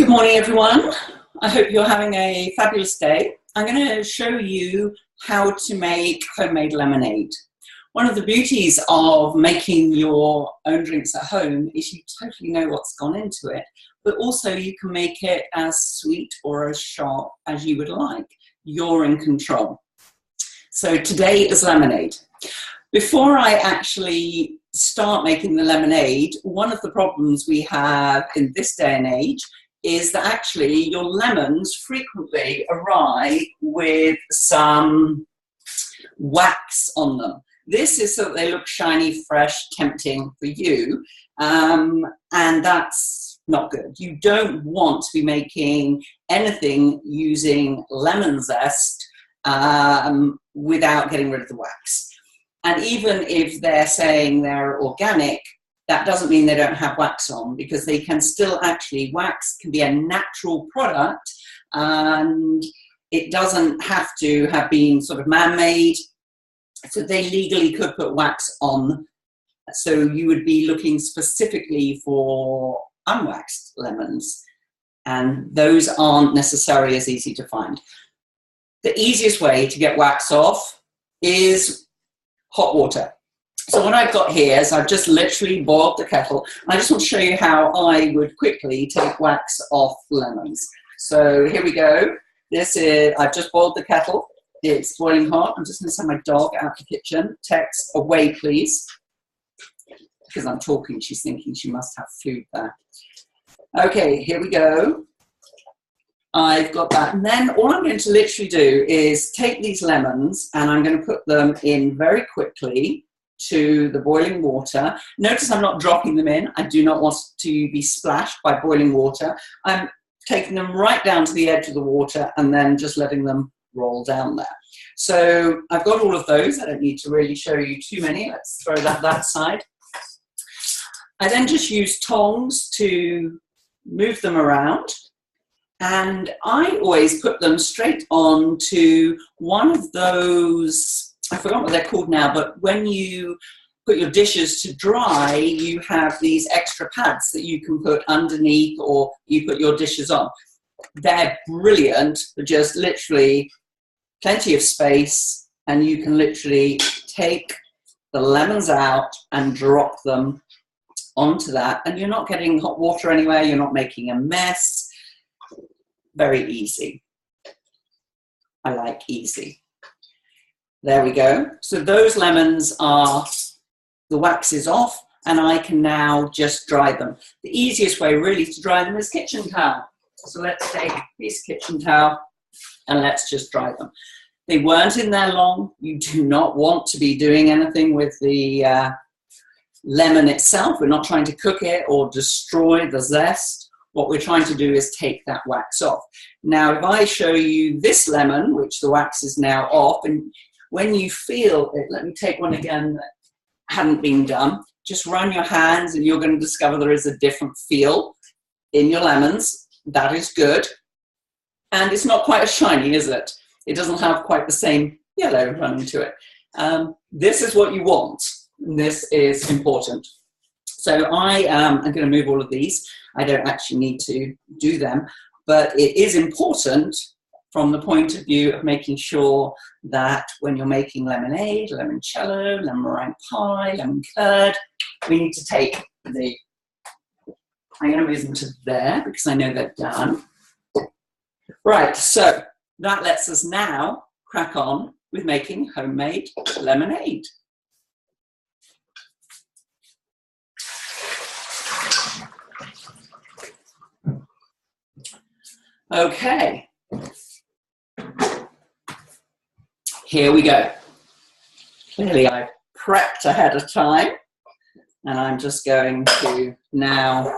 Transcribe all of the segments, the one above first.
Good morning, everyone. I hope you're having a fabulous day. I'm going to show you how to make homemade lemonade. One of the beauties of making your own drinks at home is you totally know what's gone into it, but also you can make it as sweet or as sharp as you would like. You're in control. So today is lemonade. Before I actually start making the lemonade, one of the problems we have in this day and age is that actually your lemons frequently arrive with some wax on them. This is so that they look shiny, fresh, tempting for you, and that's not good. You don't want to be making anything using lemon zest without getting rid of the wax. And even if they're saying they're organic, that doesn't mean they don't have wax on, because they can still actually, wax can be a natural product and it doesn't have to have been sort of man-made. So they legally could put wax on. So you would be looking specifically for unwaxed lemons, and those aren't necessarily as easy to find. The easiest way to get wax off is hot water. So what I've got here is I've just literally boiled the kettle. I just want to show you how I would quickly take wax off lemons. So here we go. This is, I've just boiled the kettle. It's boiling hot. I'm just going to send my dog out the kitchen. Tex, away please. Because I'm talking, she's thinking she must have food there. Okay, here we go. I've got that. And then all I'm going to literally do is take these lemons and I'm going to put them in very quickly to the boiling water. Notice I'm not dropping them in. I do not want to be splashed by boiling water. I'm taking them right down to the edge of the water and then just letting them roll down there. So I've got all of those. I don't need to really show you too many. Let's throw that side. I then just use tongs to move them around. And I always put them straight on to one of those, I forgot what they're called now, but when you put your dishes to dry, you have these extra pads that you can put underneath or you put your dishes on. They're brilliant, but just literally plenty of space, and you can literally take the lemons out and drop them onto that, and you're not getting hot water anywhere, you're not making a mess. Very easy. I like easy. There we go. So those lemons are, the wax is off, and I can now just dry them. The easiest way really to dry them is kitchen towel. So let's take a piece of kitchen towel and let's just dry them. They weren't in there long. You do not want to be doing anything with the lemon itself. We're not trying to cook it or destroy the zest. What we're trying to do is take that wax off. Now, if I show you this lemon, which the wax is now off, and when you feel it, let me take one again that hadn't been done, just run your hands and you're going to discover there is a different feel in your lemons. That is good. And it's not quite as shiny, is it? It doesn't have quite the same yellow running to it. This is what you want. And this is important. So I am going to move all of these. I don't actually need to do them, but it is important from the point of view of making sure that when you're making lemonade, limoncello, lemon meringue pie, lemon curd, we need to take the, I'm going to move them to there because I know they're done. Right, so that lets us now crack on with making homemade lemonade. Okay, here we go. Clearly I've prepped ahead of time, and I'm just going to now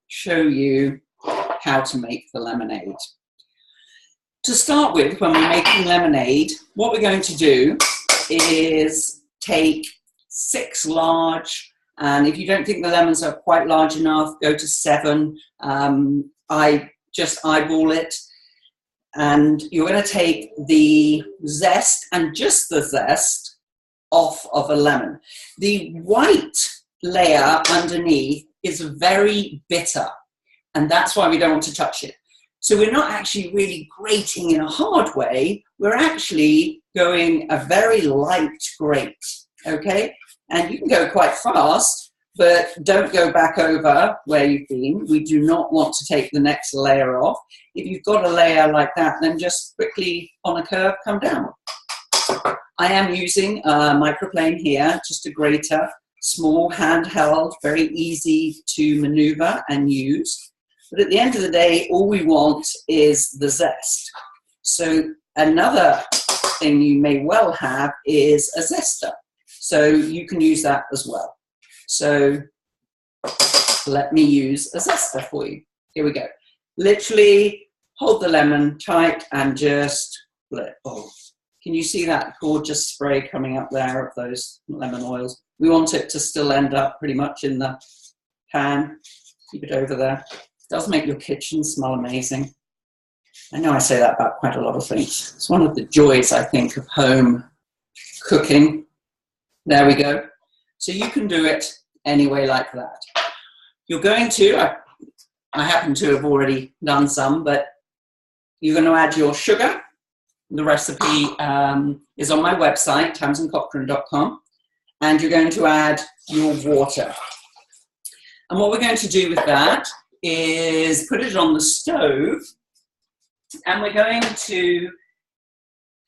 show you how to make the lemonade. To start with, when we're making lemonade, what we're going to do is take 6 large, and if you don't think the lemons are quite large enough, go to 7. I just eyeball it, and you're going to take the zest and just the zest off of a lemon. The white layer underneath is very bitter. And that's why we don't want to touch it. So we're not actually really grating in a hard way. We're actually going a very light grate, okay? And you can go quite fast, but don't go back over where you've been. We do not want to take the next layer off. If you've got a layer like that, then just quickly on a curve, come down. I am using a microplane here, just a grater, small, handheld, very easy to maneuver and use. But at the end of the day, all we want is the zest. So another thing you may well have is a zester. So you can use that as well. So let me use a zester for you. Here we go. Literally hold the lemon tight and just let, oh, can you see that gorgeous spray coming up there of those lemon oils? We want it to still end up pretty much in the pan. Keep it over there. It does make your kitchen smell amazing. I know I say that about quite a lot of things. It's one of the joys, I think, of home cooking. There we go. So you can do it any way like that. You're going to, I happen to have already done some, but you're going to add your sugar. The recipe is on my website, tamzincochrane.com, and you're going to add your water. And what we're going to do with that is put it on the stove, and we're going to,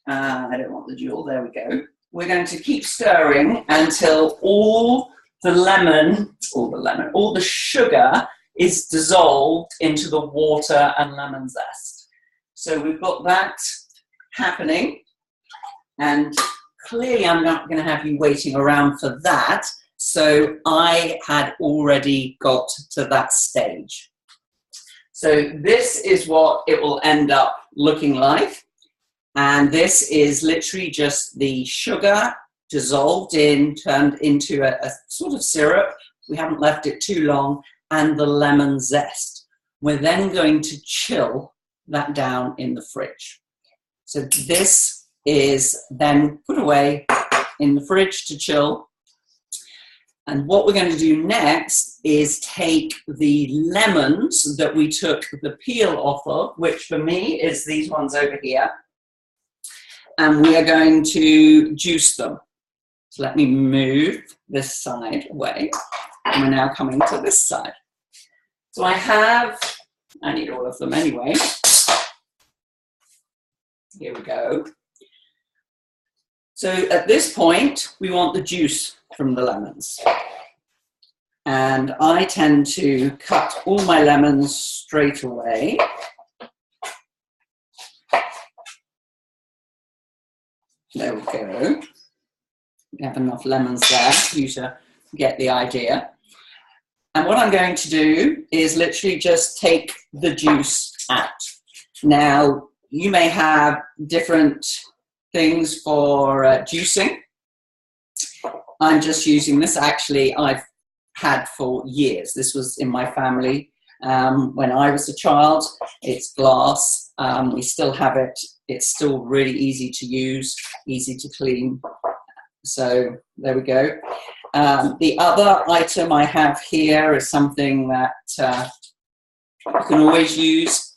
I don't want the jewel, there we go. We're going to keep stirring until all the sugar is dissolved into the water and lemon zest. So we've got that happening, and clearly I'm not going to have you waiting around for that. So I had already got to that stage. So this is what it will end up looking like. And this is literally just the sugar dissolved in, turned into a sort of syrup. We haven't left it too long, and the lemon zest. We're then going to chill that down in the fridge. So this is then put away in the fridge to chill. And what we're going to do next is take the lemons that we took the peel off of, which for me is these ones over here. And we are going to juice them. So let me move this side away. And we're now coming to this side. So I need all of them anyway. Here we go. So at this point, we want the juice from the lemons. And I tend to cut all my lemons straight away. There we go. We have enough lemons there for you to get the idea. And what I'm going to do is literally just take the juice out. Now, you may have different things for juicing. I'm just using this. Actually, I've had for years. This was in my family when I was a child. It's glass. We still have it. It's still really easy to use, easy to clean. So there we go. The other item I have here is something that you can always use,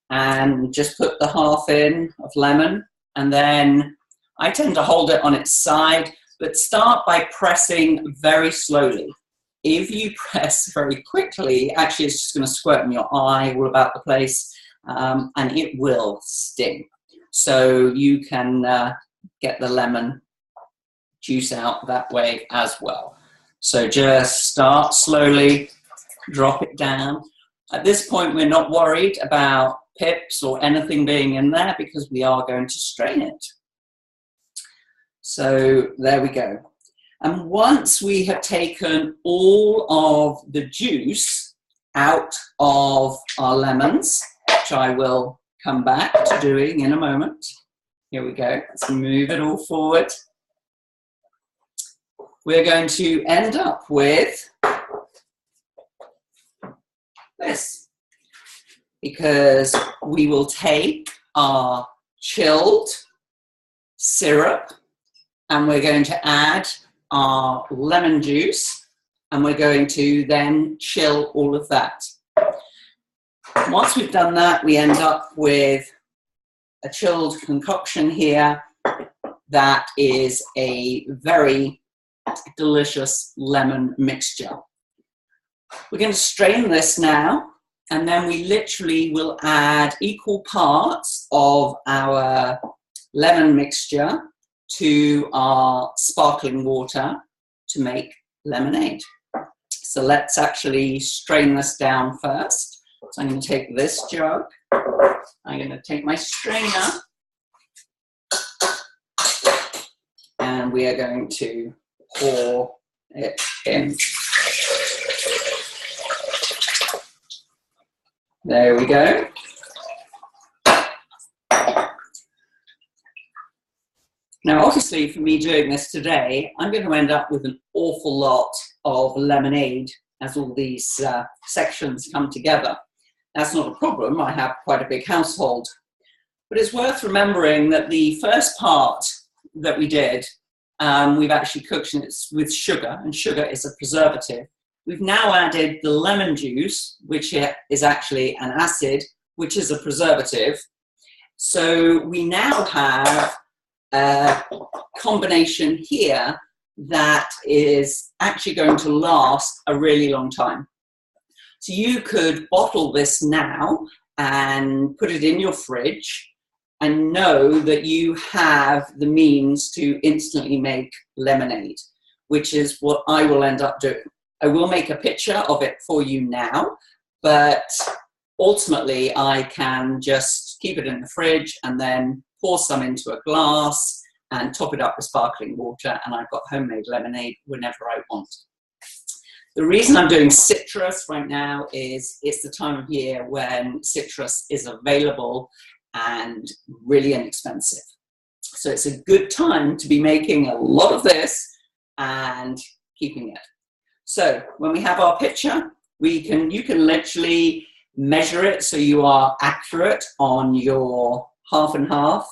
and just put the half in of lemon, and then I tend to hold it on its side, but start by pressing very slowly. If you press very quickly, actually it's just going to squirt in your eye all about the place, and it will sting. So you can get the lemon juice out that way as well. So just start slowly, drop it down. At this point, we're not worried about pips or anything being in there because we are going to strain it. So there we go. And once we have taken all of the juice out of our lemons, which I will come back to doing in a moment. Here we go. Let's move it all forward. We're going to end up with this, because we will take our chilled syrup and we're going to add our lemon juice, and we're going to then chill all of that. Once we've done that, we end up with a chilled concoction here that is a very delicious lemon mixture. We're going to strain this now, and then we literally will add equal parts of our lemon mixture to our sparkling water to make lemonade. So let's actually strain this down first. So I'm going to take this jug, I'm going to take my strainer, and we are going to pour it in. There we go. Now, obviously, for me doing this today, I'm going to end up with an awful lot of lemonade as all these sections come together. That's not a problem. I have quite a big household. But it's worth remembering that the first part that we did, we've actually cooked it with sugar, and sugar is a preservative. We've now added the lemon juice, which is actually an acid, which is a preservative. So we now have a combination here that is actually going to last a really long time. So you could bottle this now and put it in your fridge and know that you have the means to instantly make lemonade, which is what I will end up doing. I will make a picture of it for you now, but ultimately I can just keep it in the fridge and then pour some into a glass and top it up with sparkling water, and I've got homemade lemonade whenever I want. The reason I'm doing citrus right now is it's the time of year when citrus is available and really inexpensive. So it's a good time to be making a lot of this and keeping it. So when we have our picture, you can literally measure it so you are accurate on your half and half.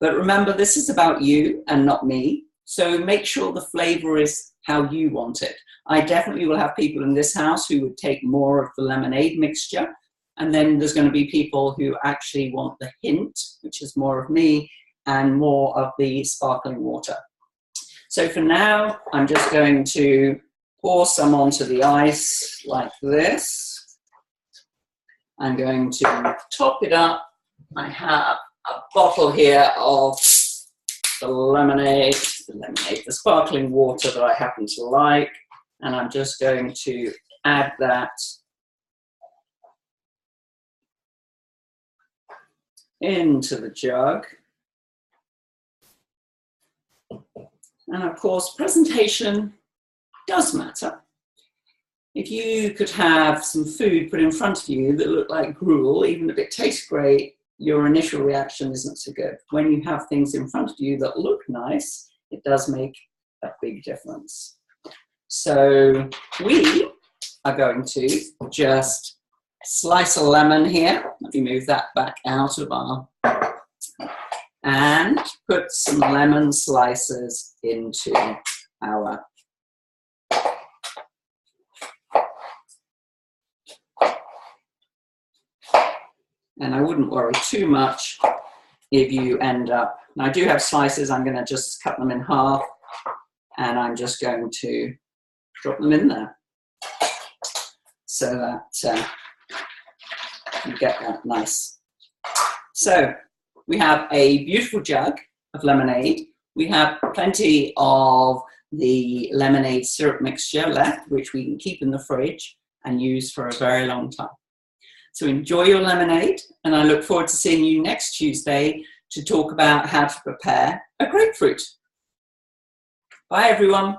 But remember, this is about you and not me. So make sure the flavor is how you want it. I definitely will have people in this house who would take more of the lemonade mixture. And then there's going to be people who actually want the hint, which is more of me, and more of the sparkling water. So for now, I'm just going to pour some onto the ice like this. I'm going to top it up. I have a bottle here of the lemonade, the sparkling water that I happen to like, and I'm just going to add that into the jug. And of course, presentation does matter. If you could have some food put in front of you that looked like gruel, even if it tastes great, your initial reaction isn't so good. When you have things in front of you that look nice, it does make a big difference. So we are going to just slice a lemon here. Let me move that back out of our, and put some lemon slices into our and I wouldn't worry too much if you end up, and I do have slices, I'm going to just cut them in half, and I'm just going to drop them in there so that you get that nice. So we have a beautiful jug of lemonade. We have plenty of the lemonade syrup mixture left, which we can keep in the fridge and use for a very long time. So enjoy your lemonade, and I look forward to seeing you next Tuesday to talk about how to prepare a grapefruit. Bye, everyone.